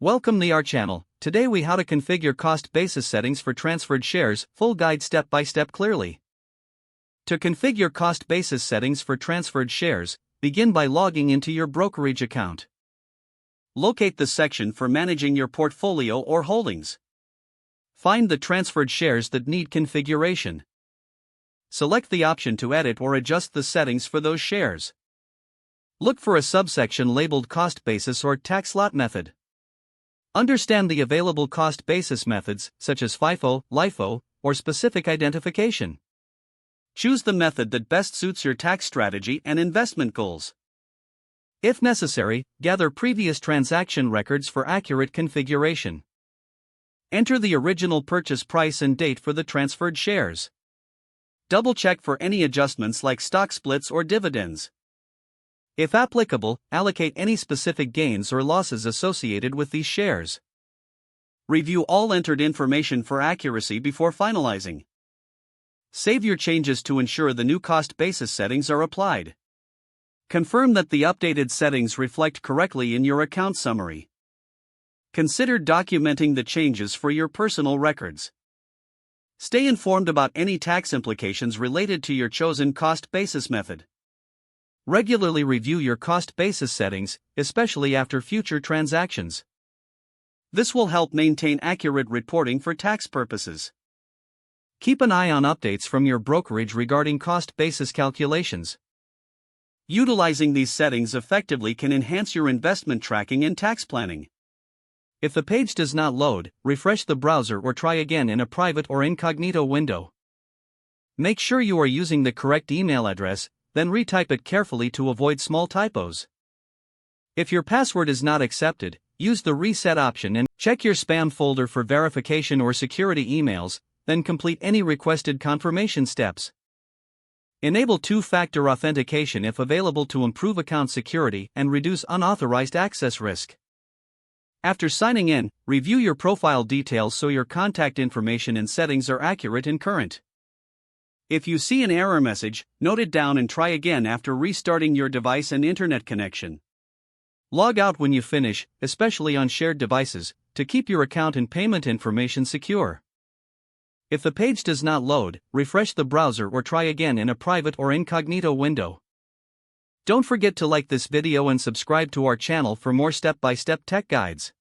Welcome to our channel. Today we how to configure cost basis settings for transferred shares, full guide step by step clearly. To configure cost basis settings for transferred shares, begin by logging into your brokerage account. Locate the section for managing your portfolio or holdings. Find the transferred shares that need configuration. Select the option to edit or adjust the settings for those shares. Look for a subsection labeled cost basis or tax lot method. Understand the available cost basis methods, such as FIFO, LIFO, or specific identification. Choose the method that best suits your tax strategy and investment goals. If necessary, gather previous transaction records for accurate configuration. Enter the original purchase price and date for the transferred shares. Double-check for any adjustments like stock splits or dividends. If applicable, allocate any specific gains or losses associated with these shares. Review all entered information for accuracy before finalizing. Save your changes to ensure the new cost basis settings are applied. Confirm that the updated settings reflect correctly in your account summary. Consider documenting the changes for your personal records. Stay informed about any tax implications related to your chosen cost basis method. Regularly review your cost basis settings, especially after future transactions. This will help maintain accurate reporting for tax purposes. Keep an eye on updates from your brokerage regarding cost basis calculations. Utilizing these settings effectively can enhance your investment tracking and tax planning. If the page does not load, refresh the browser or try again in a private or incognito window. Make sure you are using the correct email address, then retype it carefully to avoid small typos. If your password is not accepted, use the reset option and check your spam folder for verification or security emails, then complete any requested confirmation steps. Enable two-factor authentication if available to improve account security and reduce unauthorized access risk. After signing in, review your profile details so your contact information and settings are accurate and current. If you see an error message, note it down and try again after restarting your device and internet connection. Log out when you finish, especially on shared devices, to keep your account and payment information secure. If the page does not load, refresh the browser or try again in a private or incognito window. Don't forget to like this video and subscribe to our channel for more step-by-step tech guides.